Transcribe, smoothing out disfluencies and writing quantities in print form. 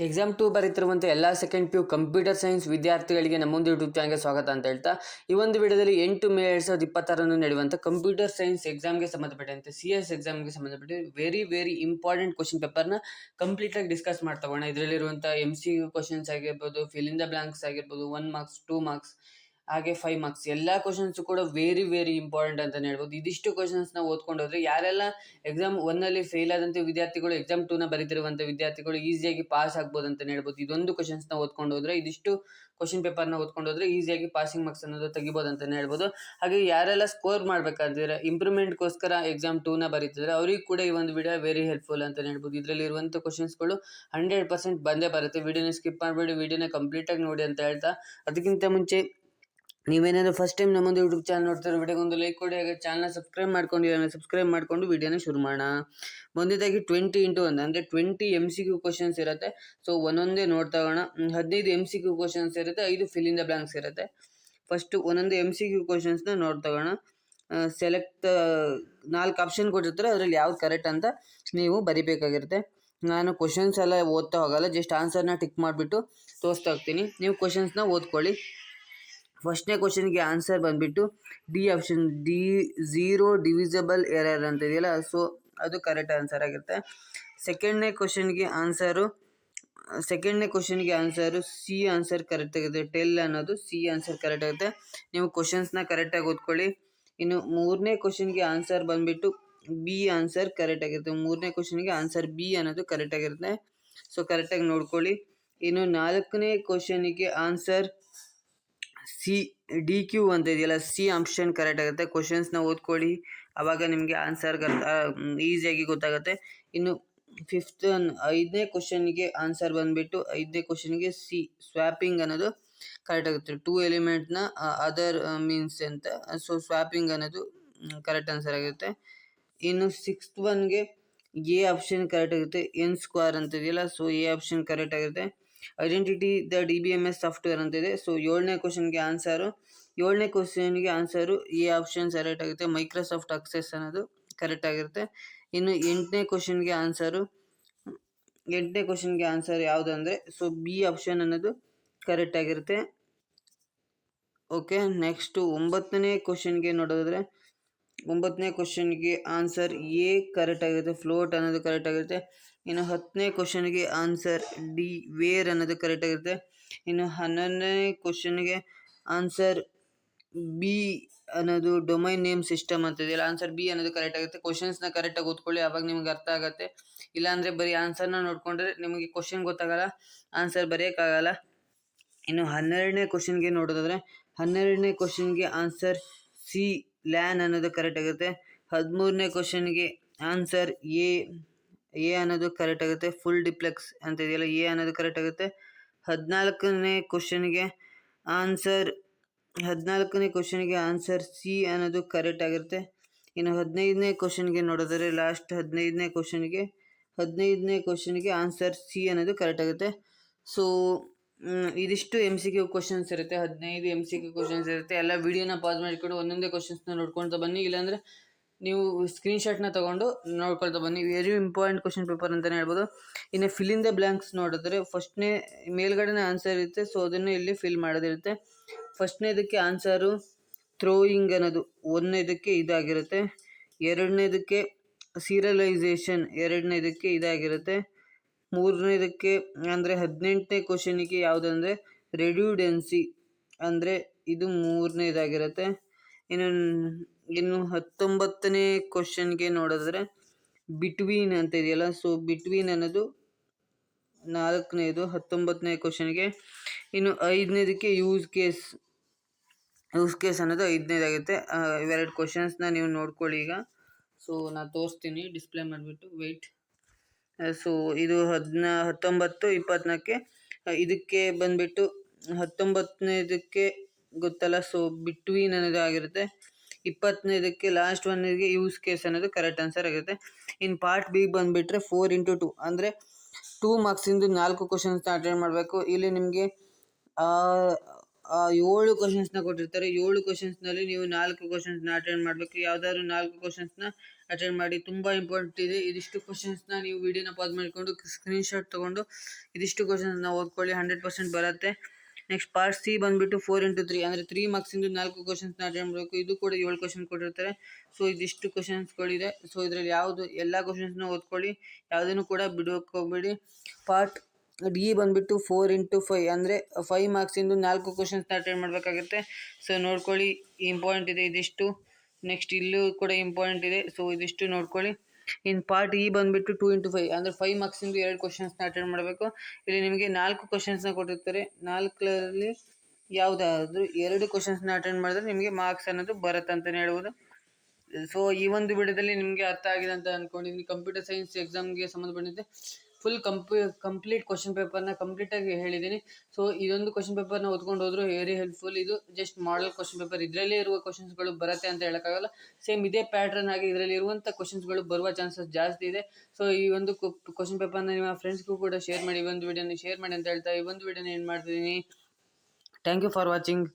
Exam 2 ಬರೀತಿರುವಂಥ ಎಲ್ಲ second P U computer science ವಿದ್ಯಾರ್ಥಿಗಳಿಗೆ ನಮ್ಮೊಂದು YouTube ಚಾನಲ್ಗೆ ಸ್ವಾಗತ ಅಂತ ಹೇಳ್ತಾ, ಈ ಒಂದು ವಿಡಿಯೋದಲ್ಲಿ 8 ಮೇ 2026 ನಡೆಯುವಂಥ ಕಂಪ್ಯೂಟರ್ ಸೈನ್ಸ್ ಎಕ್ಸಾಮ್ಗೆ ಸಂಬಂಧಪಟ್ಟಂತೆ CS ಎಕ್ಸಾಮ್ಗೆ ಸಂಬಂಧಪಟ್ಟ ವೆರಿ ಇಂಪಾರ್ಟೆಂಟ್ ಕ್ವಶನ್ ಪೇಪರ್ನ ಕಂಪ್ಲೀಟಾಗಿ ಡಿಸ್ಕಸ್ ಮಾಡ್ತಾ ಹೋಗೋಣ. ಇದರಲ್ಲಿರುವಂಥ MCQ ಕ್ವಶನ್ಸ್ ಆಗಿರ್ಬೋದು, ಫಿಲ್ ಇನ್ ದ ಬ್ಲಾಂಕ್ಸ್ ಆಗಿರ್ಬೋದು, 1 ಮಾರ್ಕ್ಸ್ 2 ಮಾರ್ಕ್ಸ್ ಹಾಗೆ 5 ಮಾರ್ಕ್ಸ್ ಎಲ್ಲ ಕ್ವಶನ್ಸ್ ಕೂಡ ವೆರಿ ಇಂಪಾರ್ಟೆಂಟ್ ಅಂತಲೇ ಹೇಳ್ಬೋದು. ಇದಿಷ್ಟು ಕ್ವಶನ್ಸ್ನ ಓದ್ಕೊಂಡು ಹೋದರೆ ಯಾರೆಲ್ಲ ಎಕ್ಸಾಮ್ 1ನಲ್ಲಿ ಫೇಲ್ ಆದಂಥ ವಿದ್ಯಾರ್ಥಿಗಳು ಎಕ್ಸಾಮ್ 2ನ ಬರೀತಿರುವಂಥ ವಿದ್ಯಾರ್ಥಿಗಳು ಈಸಿಯಾಗಿ ಪಾಸ್ ಆಗ್ಬೋದು ಅಂತಲೇ ಹೇಳ್ಬೋದು. ಇದೊಂದು ಕ್ವಶನ್ಸ್ನ ಓದ್ಕೊಂಡು ಹೋದರೆ, ಇದಿಷ್ಟು ಕ್ವಶನ್ ಪೇಪರ್ನ ಓದ್ಕೊಂಡು ಹೋದರೆ ಈಸಿಯಾಗಿ ಪಾಸಿಂಗ್ ಮಾರ್ಕ್ಸ್ ಅನ್ನೋದು ತೆಗಿಬೋದು ಅಂತಲೇ ಹೇಳ್ಬೋದು. ಹಾಗೆ ಯಾರೆಲ್ಲ ಸ್ಕೋರ್ ಮಾಡಬೇಕಾದ್ರೆ ಇಂಪ್ರೂವ್ಮೆಂಟ್ಗೋಸ್ಕರ ಎಕ್ಸಾಮ್ 2ನ ಬರೀತಿದ್ರೆ ಅವ್ರಿಗೆ ಕೂಡ ಈ ಒಂದು ವಿಡಿಯೋ ವೆರಿ ಹೆಲ್ಪ್ಫುಲ್ ಅಂತಲೇ ಹೇಳ್ಬೋದು. ಇದರಲ್ಲಿ ಇರುವಂಥ ಕ್ವಶನ್ಸ್ಗಳು 100% ಬಂದೇ ಬರುತ್ತೆ. ವಿಡಿಯೋನ ಸ್ಕಿಪ್ ಮಾಡಬೇಡಿ, ವಿಡಿಯೋನ ಕಂಪ್ಲೀಟಾಗಿ ನೋಡಿ ಅಂತ ಹೇಳ್ತಾ, ಅದಕ್ಕಿಂತ ಮುಂಚೆ ನೀವೇನಾದರೂ ಫಸ್ಟ್ ಟೈಮ್ ನಮ್ಮೊಂದು ಯೂಟ್ಯೂಬ್ ಚಾನಲ್ ನೋಡ್ತಾರೆ, ವಿಡಿಯೋಗೊಂದು ಲೈಕ್ ಕೊಡಿ, ಹಾಗೆ ಚಾನಲ್ನ ಸಬ್ಸ್ಕ್ರೈಬ್ ಮಾಡ್ಕೊಂಡು ವಿಡಿಯೋನ ಶುರು ಮಾಡೋಣ. ಮೊದಲನೇದಾಗಿ 20x1 ಅಂದರೆ 20 MCQ ಕ್ವಶನ್ಸ್ ಇರುತ್ತೆ. ಸೊ ಒಂದೊಂದೇ ನೋಡ್ತಾ ಹೋಗೋಣ. 15 MCQ ಕ್ವಶನ್ಸ್ ಇರುತ್ತೆ, 5 ಫಿಲ್ ಇನ್ ದ ಬ್ಲಾಂಕ್ಸ್ ಇರುತ್ತೆ. ಫಸ್ಟು ಒಂದೊಂದು MCQ ಕ್ವಶನ್ಸ್ನ ನೋಡ್ತಾ ಹೋಗೋಣ. ಸೆಲೆಕ್ಟ್ 4 ಆಪ್ಷನ್ ಕೊಟ್ಟಿರ್ತಾರೆ, ಅದರಲ್ಲಿ ಯಾವ್ದು ಕರೆಕ್ಟ್ ಅಂತ ನೀವು ಬರಿಬೇಕಾಗಿರುತ್ತೆ. ನಾನು ಕ್ವಶನ್ಸ್ ಎಲ್ಲ ಓದ್ತಾ ಹೋಗಲ್ಲ, ಜಸ್ಟ್ ಆನ್ಸರ್ನ ಟಿಕ್ ಮಾಡಿಬಿಟ್ಟು ತೋರಿಸ್ತಾ ಹೋಗ್ತೀನಿ. ನೀವು ಕ್ವಶನ್ಸ್ನ ಓದ್ಕೊಳ್ಳಿ. ಫಸ್ಟ್ನೇ ಕ್ವಶನ್ಗೆ ಆನ್ಸರ್ ಬಂದುಬಿಟ್ಟು D option, zero divisible error ಅಂತ ಇದೆಯಲ್ಲ, ಸೊ ಅದು ಕರೆಕ್ಟ್ ಆನ್ಸರ್ ಆಗಿರುತ್ತೆ. ಸೆಕೆಂಡ್ನೇ ಕ್ವಶನ್ಗೆ ಆನ್ಸರು ಸಿ ಆನ್ಸರ್ ಕರೆಕ್ಟ್ ಆಗುತ್ತೆ. 10 ಅನ್ನೋದು ಸಿ ಆನ್ಸರ್ ಕರೆಕ್ಟ್ ಆಗುತ್ತೆ. ನೀವು ಕ್ವಶನ್ಸ್ನ ಕರೆಕ್ಟಾಗಿ ಓದ್ಕೊಳ್ಳಿ. ಇನ್ನು ಮೂರನೇ ಕ್ವಶನ್ಗೆ ಆನ್ಸರ್ ಬಂದುಬಿಟ್ಟು ಬಿ ಆನ್ಸರ್ ಕರೆಕ್ಟ್ ಆಗಿರುತ್ತೆ. ಮೂರನೇ ಕ್ವಶನ್ಗೆ ಆನ್ಸರ್ ಬಿ ಅನ್ನೋದು ಕರೆಕ್ಟ್ ಆಗಿರುತ್ತೆ, ಸೊ ಕರೆಕ್ಟಾಗಿ ನೋಡ್ಕೊಳ್ಳಿ. ಇನ್ನು ನಾಲ್ಕನೇ ಕ್ವಶನಿಗೆ ಆನ್ಸರ್ ಸಿ DQ ಅಂತ ಇದೆಯಲ್ಲ, ಸಿ ಆಪ್ಷನ್ ಕರೆಕ್ಟ್ ಆಗುತ್ತೆ. ಕ್ವಶನ್ಸ್ನ ಓದ್ಕೊಳ್ಳಿ, ಆವಾಗ ನಿಮಗೆ ಆನ್ಸರ್ ಈಸಿಯಾಗಿ ಗೊತ್ತಾಗುತ್ತೆ. ಇನ್ನು ಐದನೇ ಕ್ವಶನ್ಗೆ ಆನ್ಸರ್ ಬಂದುಬಿಟ್ಟು ಸಿ ಸ್ವ್ಯಾಪಿಂಗ್ ಅನ್ನೋದು ಕರೆಕ್ಟ್ ಆಗುತ್ತೆ. 2 ಎಲಿಮೆಂಟ್ನ ಅದರ್ ಮೀನ್ಸ್ ಅಂತ, ಸೊ ಸ್ವ್ಯಾಪಿಂಗ್ ಅನ್ನೋದು ಕರೆಕ್ಟ್ ಆನ್ಸರ್ ಆಗುತ್ತೆ. ಇನ್ನು 6th ಒನ್ಗೆ ಎ ಆಪ್ಷನ್ ಕರೆಕ್ಟ್ ಆಗುತ್ತೆ. ಎನ್ ಸ್ಕ್ವೇರ್ ಅಂತ ಇದೆಯಲ್ಲ, ಸೊ ಎ ಆಪ್ಷನ್ ಕರೆಕ್ಟ್ ಆಗುತ್ತೆ. ಐಡೆಂಟಿಟಿ ದ DBMS ಸಾಫ್ಟ್ವೇರ್ ಅಂತ ಇದೆ, ಸೊ 7ನೇ ಕ್ವಶನ್ಗೆ ಆನ್ಸರು ಎ ಆಪ್ಷನ್ ಕರೆಕ್ಟ್ ಆಗುತ್ತೆ. ಮೈಕ್ರೋಸಾಫ್ಟ್ ಅಕ್ಸೆಸ್ ಅನ್ನೋದು ಕರೆಕ್ಟ್ ಆಗಿರುತ್ತೆ. ಇನ್ನು 8ನೇ ಕ್ವಶನ್ಗೆ ಆನ್ಸರ್ ಯಾವುದು ಅಂದರೆ, ಸೊ ಬಿ ಆಪ್ಷನ್ ಅನ್ನೋದು ಕರೆಕ್ಟ್ ಆಗಿರುತ್ತೆ. ಓಕೆ, ನೆಕ್ಸ್ಟು 9ನೇ ಕ್ವಶನ್ಗೆ ನೋಡೋದಾದರೆ, 9ನೇ ಕ್ವಶನ್ಗೆ ಆನ್ಸರ್ ಎ ಕರೆಕ್ಟ್ ಆಗಿರುತ್ತೆ. ಫ್ಲೋಟ್ ಅನ್ನೋದು ಕರೆಕ್ಟ್ ಆಗಿರುತ್ತೆ. ಇನ್ನು 10ನೇ ಕ್ವಶನ್ಗೆ ಆನ್ಸರ್ ಡಿ ವೇರ್ ಅನ್ನೋದು ಕರೆಕ್ಟ್ ಆಗಿರುತ್ತೆ. ಇನ್ನು 11ನೇ ಕ್ವಶನ್ಗೆ ಆನ್ಸರ್ ಬಿ ಅನ್ನೋದು ಡೊಮೈನ್ ನೇಮ್ ಸಿಸ್ಟಮ್ ಅಂತ ಇದೆಯಲ್ಲ, ಆನ್ಸರ್ ಬಿ ಅನ್ನೋದು ಕರೆಕ್ಟ್ ಆಗುತ್ತೆ. ಕ್ವಶನ್ಸ್ನ ಕರೆಕ್ಟಾಗಿ ಓದ್ಕೊಳ್ಳಿ, ಆವಾಗ ನಿಮ್ಗೆ ಅರ್ಥ ಆಗುತ್ತೆ. ಇಲ್ಲಾಂದರೆ ಬರೀ ಆನ್ಸರ್ನ ನೋಡ್ಕೊಂಡ್ರೆ ನಿಮಗೆ ಕ್ವಶನ್ ಗೊತ್ತಾಗಲ್ಲ, ಆನ್ಸರ್ ಬರೆಯೋಕ್ಕಾಗಲ್ಲ. ಇನ್ನು 12ನೇ ಕ್ವಶನ್ಗೆ ನೋಡೋದಾದರೆ, 12ನೇ ಕ್ವಶನ್ಗೆ ಆನ್ಸರ್ ಸಿ ಲ್ಯಾನ್ ಅನ್ನೋದು ಕರೆಕ್ಟ್ ಆಗುತ್ತೆ. 13ನೇ ಕ್ವಶನ್ಗೆ ಆನ್ಸರ್ ಎ ಅನ್ನೋದು ಕರೆಕ್ಟ್ ಆಗುತ್ತೆ. ಫುಲ್ ಡಿಪ್ಲೆಕ್ಸ್ ಅಂತ ಇದೆಯಲ್ಲ, ಎ ಅನ್ನೋದು ಕರೆಕ್ಟ್ ಆಗುತ್ತೆ. 14ನೇ ಕ್ವಶನ್ಗೆ ಆನ್ಸರ್ ಸಿ ಅನ್ನೋದು ಕರೆಕ್ಟ್ ಆಗಿರುತ್ತೆ. ಇನ್ನು 15ನೇ ಕ್ವಶನ್ಗೆ ನೋಡಿದರೆ, ಲಾಸ್ಟ್ 15ನೇ ಕ್ವಶನ್ಗೆ ಆನ್ಸರ್ ಸಿ ಅನ್ನೋದು ಕರೆಕ್ಟ್ ಆಗುತ್ತೆ. ಸೊ ಇದಿಷ್ಟು MCQ ಕ್ವಶನ್ಸ್ ಇರುತ್ತೆ. 15 MCQ ಕ್ವಶನ್ಸ್ ಇರುತ್ತೆ. ಎಲ್ಲ ವಿಡಿಯೋನ ಪಾಸ್ ಮಾಡಿಕೊಂಡು ಒಂದೊಂದೇ ಕ್ವಶನ್ಸ್ನ ನೋಡ್ಕೊಳ್ತಾ ಬನ್ನಿ, ಇಲ್ಲಾಂದರೆ ನೀವು ಸ್ಕ್ರೀನ್ಶಾಟ್ನ ತೊಗೊಂಡು ನೋಡ್ಕೊಳ್ತಾ ಬನ್ನಿ. ವೆರಿ ಇಂಪಾರ್ಟೆಂಟ್ ಕ್ವಶನ್ ಪೇಪರ್ ಅಂತಲೇ ಹೇಳ್ಬೋದು. ಇನ್ನು ಫಿಲ್ ಇನ್ ದ ಬ್ಲ್ಯಾಂಕ್ಸ್ ನೋಡಿದ್ರೆ, ಫಸ್ಟ್ನೇ ಮೇಲ್ಗಡೆನೇ ಆನ್ಸರ್ ಇರುತ್ತೆ, ಸೊ ಅದನ್ನು ಇಲ್ಲಿ ಫಿಲ್ ಮಾಡೋದಿರುತ್ತೆ. ಫಸ್ಟ್ನೇದಕ್ಕೆ ಆನ್ಸರು ಥ್ರೋಯಿಂಗ್ ಅನ್ನೋದು ಒಂದನೇದಕ್ಕೆ ಇದಾಗಿರುತ್ತೆ. ಎರಡನೇದಕ್ಕೆ ಸೀರಿಯಲೈಸೇಷನ್ ಎರಡನೇದಕ್ಕೆ ಇದಾಗಿರುತ್ತೆ. ಮೂರನೇದಕ್ಕೆ ಅಂದರೆ 18ನೇ ಕ್ವಶನಿಗೆ ಯಾವುದಂದರೆ ರೆಡ್ಯೂಡೆನ್ಸಿ ಅಂದರೆ ಇದು ಮೂರನೇದಾಗಿರುತ್ತೆ. ಇನ್ನು 19ನೇ ಕ್ವಶನ್ಗೆ ನೋಡಿದ್ರೆ ಬಿಟ್ವೀನ್ ಅಂತ ಇದೆಯಲ್ಲ, ಸೊ ಬಿಟ್ವೀನ್ ಅನ್ನೋದು 4ನೇದು 19ನೇ ಕ್ವಶನ್ಗೆ. ಇನ್ನು 5ನೇದಕ್ಕೆ ಯೂಸ್ ಕೇಸ್ ಅನ್ನೋದು 5ನೇದಾಗುತ್ತೆ. ಇವೆರಡು ಕ್ವಶನ್ಸ್ನ ನೀವು ನೋಡ್ಕೊಳ್ಳಿ ಈಗ. ಸೊ ನಾನು ತೋರಿಸ್ತೀನಿ ಡಿಸ್ಪ್ಲೇ ಮಾಡಿಬಿಟ್ಟು, ವೆಯ್ಟ್. ಸೊ ಇದು 19, 24ಕ್ಕೆ ಇದಕ್ಕೆ ಬಂದುಬಿಟ್ಟು 19ನೇದಕ್ಕೆ ಗೊತ್ತಲ್ಲ, ಸೊ ಬಿಟ್ವೀನ್ ಅನ್ನೋದು ಆಗಿರುತ್ತೆ. 20ನೇದಕ್ಕೆ ಲಾಸ್ಟ್ ಒನ್ನಿಗೆ ಯೂಸ್ ಕೇಸ್ ಅನ್ನೋದು ಕರೆಕ್ಟ್ ಆನ್ಸರ್ ಆಗುತ್ತೆ. ಇನ್ನು ಪಾರ್ಟ್ ಬಿ ಬಂದುಬಿಟ್ರೆ 4x2 ಅಂದರೆ 2 ಮಾರ್ಕ್ಸಿಂದು 4 ಕ್ವಶನ್ಸ್ನ ಅಟೆಂಡ್ ಮಾಡಬೇಕು. ಇಲ್ಲಿ ನಿಮಗೆ 7 ಕ್ವಶನ್ಸ್ನ ಕೊಟ್ಟಿರ್ತಾರೆ. 7 ಕ್ವಶನ್ಸ್ನಲ್ಲಿ ನೀವು 4 ಕ್ವಶನ್ಸ್ನ ಅಟೆಂಡ್ ಮಾಡಬೇಕು. ಯಾವುದಾದ್ರು 4 ಕ್ವಶನ್ಸ್ನ ಅಟೆಂಡ್ ಮಾಡಿ. ತುಂಬ ಇಂಪಾರ್ಟೆಂಟ್ ಇದೆ. ಇದಿಷ್ಟು ಕ್ವಶನ್ಸ್ನ ನೀವು ವಿಡಿಯೋನ ಪಾಸ್ ಮಾಡಿಕೊಂಡು ಸ್ಕ್ರೀನ್ಶಾಟ್ ತೊಗೊಂಡು ಇದಿಷ್ಟು ಕ್ವಶನ್ಸ್ನ ಓದ್ಕೊಳ್ಳಿ, 100% ಬರುತ್ತೆ. ನೆಕ್ಸ್ಟ್ ಪಾರ್ಟ್ ಸಿ ಬಂದುಬಿಟ್ಟು 4x3 ಅಂದರೆ 3 ಮಾರ್ಕ್ಸಿಂದು 4 ಕ್ವಶನ್ಸ್ನ ಅಟೆಂಡ್ ಮಾಡಬೇಕು. ಇದು ಕೂಡ 7 ಕ್ವಶನ್ ಕೊಟ್ಟಿರ್ತಾರೆ. ಸೊ ಇದಿಷ್ಟು ಕ್ವಶನ್ಸ್ಗಳಿದೆ. ಸೊ ಇದರಲ್ಲಿ ಯಾವುದು ಎಲ್ಲ ಕ್ವಶನ್ಸ್ನ ಓದ್ಕೊಳ್ಳಿ, ಯಾವುದನ್ನು ಕೂಡ ಬಿಡೋಕೆ ಹೋಗಬೇಡಿ. ಪಾರ್ಟ್ ಡಿ ಬಂದುಬಿಟ್ಟು 4x5 ಅಂದರೆ 5 ಮಾರ್ಕ್ಸಿಂದು 4 ಕ್ವಶನ್ಸ್ನ ಅಟೆಂಡ್ ಮಾಡಬೇಕಾಗುತ್ತೆ. ಸೊ ನೋಡ್ಕೊಳ್ಳಿ, ಇಂಪಾರ್ಟೆಂಟ್ ಇದೆ ಇದಿಷ್ಟು. ನೆಕ್ಸ್ಟ್ ಇಲ್ಲೂ ಕೂಡ ಇಂಪಾರ್ಟೆಂಟ್ ಇದೆ. ಸೊ ಇದಿಷ್ಟು ನೋಡ್ಕೊಳ್ಳಿ. ಇನ್ ಪಾರ್ಟ್ ಇ ಬಂದುಬಿಟ್ಟು 2x5 ಅಂದರೆ 5 ಮಾರ್ಕ್ಸಿಂದು 2 ಕ್ವಶನ್ಸ್ನ ಅಟೆಂಡ್ ಮಾಡಬೇಕು. ಇಲ್ಲಿ ನಿಮಗೆ 4 ಕ್ವಶನ್ಸ್ನ ಕೊಟ್ಟಿರ್ತಾರೆ. 4ರಲ್ಲಿ ಯಾವುದಾದ್ರೂ 2 ಕ್ವಶನ್ಸ್ನ ಅಟೆಂಡ್ ಮಾಡಿದ್ರೆ ನಿಮಗೆ ಮಾರ್ಕ್ಸ್ ಅನ್ನೋದು ಬರುತ್ತೆ ಅಂತಲೇ ಹೇಳ್ಬೋದು. ಸೊ ಈ ಒಂದು ವಿಡಿಯೋದಲ್ಲಿ ನಿಮಗೆ ಅರ್ಥ ಆಗಿದೆ ಅಂತ ಅಂದ್ಕೊಂಡಿದ್ದೀನಿ. ಕಂಪ್ಯೂಟರ್ ಸೈನ್ಸ್ ಎಕ್ಸಾಮ್ಗೆ ಸಂಬಂಧಪಟ್ಟಂತೆ ಫುಲ್ ಕಂಪ್ಲೀಟ್ ಕ್ವಶನ್ ಪೇಪರ್ನ ಕಂಪ್ಲೀಟಾಗಿ ಹೇಳಿದ್ದೀನಿ. ಸೊ ಇದೊಂದು ಕ್ವಶನ್ ಪೇಪರ್ನ ಓದ್ಕೊಂಡು ಹೋದ್ರು ವೆರಿ ಹೆಲ್ಪ್ಫುಲ್. ಇದು ಜಸ್ಟ್ ಮಾಡಲ್ ಕ್ವಶನ್ ಪೇಪರ್, ಇದರಲ್ಲೇ ಇರುವ ಕ್ವಶನ್ಸ್ಗಳು ಬರುತ್ತೆ ಅಂತ ಹೇಳೋಕ್ಕಾಗಲ್ಲ. ಸೇಮ್ ಇದೇ ಪ್ಯಾಟ್ರನ್ ಆಗಿ ಇದರಲ್ಲಿ ಇರುವಂಥ ಕ್ವಶನ್ಸ್ಗಳು ಬರುವ ಚಾನ್ಸಸ್ ಜಾಸ್ತಿ ಇದೆ. ಸೊ ಈ ಒಂದು ಕ್ವಶನ್ ಪೇಪರ್ನ ನಿಮ್ಮ ಫ್ರೆಂಡ್ಸ್ಗೂ ಕೂಡ ಶೇರ್ ಮಾಡಿ, ಈ ಒಂದು ವಿಡಿಯೋನ ಶೇರ್ ಮಾಡಿ ಅಂತ ಹೇಳ್ತಾ ಈ ಒಂದು ವಿಡಿಯೋನ ಏನು ಮಾಡ್ತಿದ್ದೀನಿ. Thank you for watching.